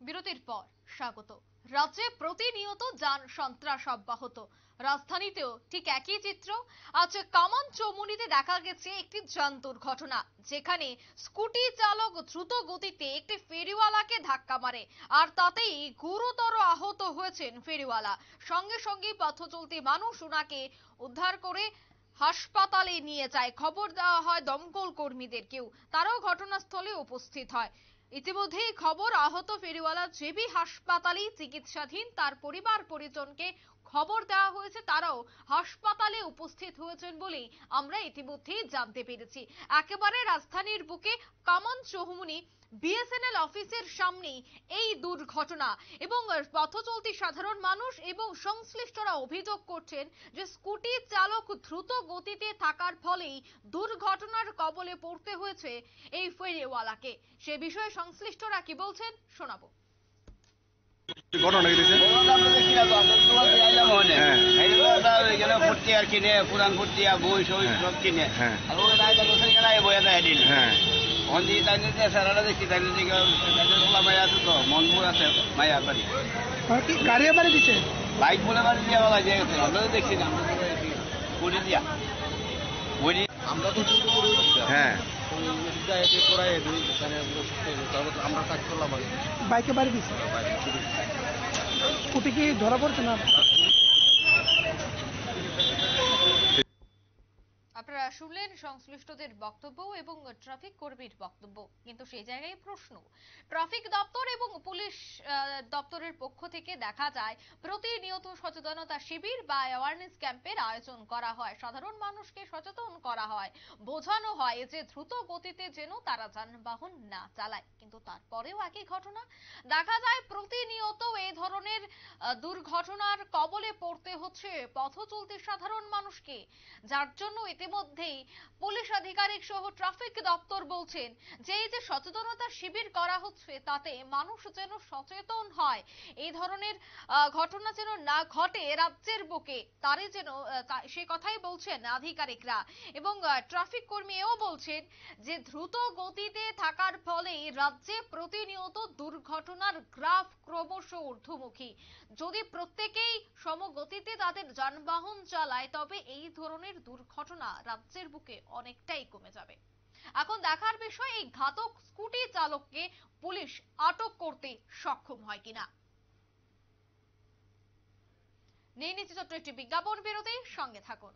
বিরতির পর স্বাগত। রাজ্যে প্রতিনিয়ত যান সন্ত্রাস অব্যাহত, রাজধানীতেও ঠিক একই চিত্র। আজ কামান চৌমুহনীতে দেখা গেছে একটি যান দুর্ঘটনা, যেখানে স্কুটি চালক দ্রুত গতিতে একটি ফেরিওয়ালাকে ধাক্কা মারে, আর তাতেই গুরুতর আহত হয়েছেন ফেরিওয়ালা। সঙ্গে সঙ্গে পথ চলতি মানুষ ওনাকে উদ্ধার করে হাসপাতালে নিয়ে যায়। খবর দেওয়া হয় দমকল কর্মীদেরকেও, তারাও ঘটনাস্থলে উপস্থিত হয়। ইতিমধ্যেই খবর, আহত ফেরিওয়ালা জেবি হাসপাতালে চিকিৎসাধীন। তার পরিবার পরিজনকে খবর দেওয়া হয়েছে, তারাও হাসপাতালে উপস্থিত হয়েছেন বলে আমরা ইতিমধ্যেই জানতে পেরেছি। একেবারে রাজধানীর বুকে কামান চৌমুহনী বিএসএনএল অফিসের সামনে এই দুর্ঘটনা, এবং পথ চলতি সাধারণ মানুষ এবং সংশ্লিষ্টরা অভিযোগ করছেন যে স্কুটি চালক দ্রুত গতিতে থাকার ফলেই দুর্ঘটনার কবলে পড়তে হয়েছে এই ফেরিওয়ালাকে। সে বিষয়ে সংশ্লিষ্টরা কি বলছেন শোনাবো। বাইক বলে বাড়ি দিয়ে বলা যায়, আমরা তো দেখছি না, আমরা তো হ্যাঁ আমরা কাজ করলাম, বাইকে বাড়ি দিচ্ছে, স্কুটি কি ধরা পড়ছে না? আপনারা শুনলেন সংশ্লিষ্টদের বক্তব্য এবং ট্রাফিক কর্মীর বক্তব্য, কিন্তু সেই জায়গায় প্রশ্ন, ট্রাফিক দপ্তর এবং পুলিশ দপ্তরের পক্ষ থেকে দেখা যায় প্রতিনিয়ত সচেতনতা শিবির বা অ্যাওয়ারনেস ক্যাম্পের আয়োজন করা হয়, সাধারণ মানুষকে সচেতন করা হয়, বোঝানো হয় যে দ্রুত গতিতে যেন তারা যানবাহন না চালায়। কিন্তু তারপরেও একই ঘটনা দেখা যায়, প্রতিনিয়ত এই ধরনের দুর্ঘটনার কবলে পড়তে হচ্ছে পথ চলতি সাধারণ মানুষকে, যার জন্য ইতিমধ্যেই পুলিশ আধিকারিক সহ ট্রাফিক দপ্তর বলছেন যে এই যে সচেতনতা শিবির করা হচ্ছে, তাতে মানুষ যেন সচেতন হয়, এই ধরনের ঘটনা যেন না ঘটে রাজ্যের বুকে, তারই যেন সে কথাই বলছেন আধিকারিকরা। এবং ট্রাফিক কর্মী এও বলছেন যে দ্রুত গতিতে থাকার ফলে রাজ্যে প্রতিনিয়ত দুর্ঘটনার গ্রাফ ক্রমশ ঊর্ধ্বমুখী। যদি প্রত্যেকেই সমগতিতে তাদের যানবাহন চালায়, তবে এই ধরনের দুর্ঘটনা রাজ্যের বুকে অনেকটাই কমে যাবে। এখন দেখার বিষয়, এই ঘাতক স্কুটি চালককে পুলিশ আটক করতে সক্ষম হয় কিনা। নিয়ে নিচ্ছে ছোট্ট একটি বিজ্ঞাপন বিরতি, সঙ্গে থাকুন।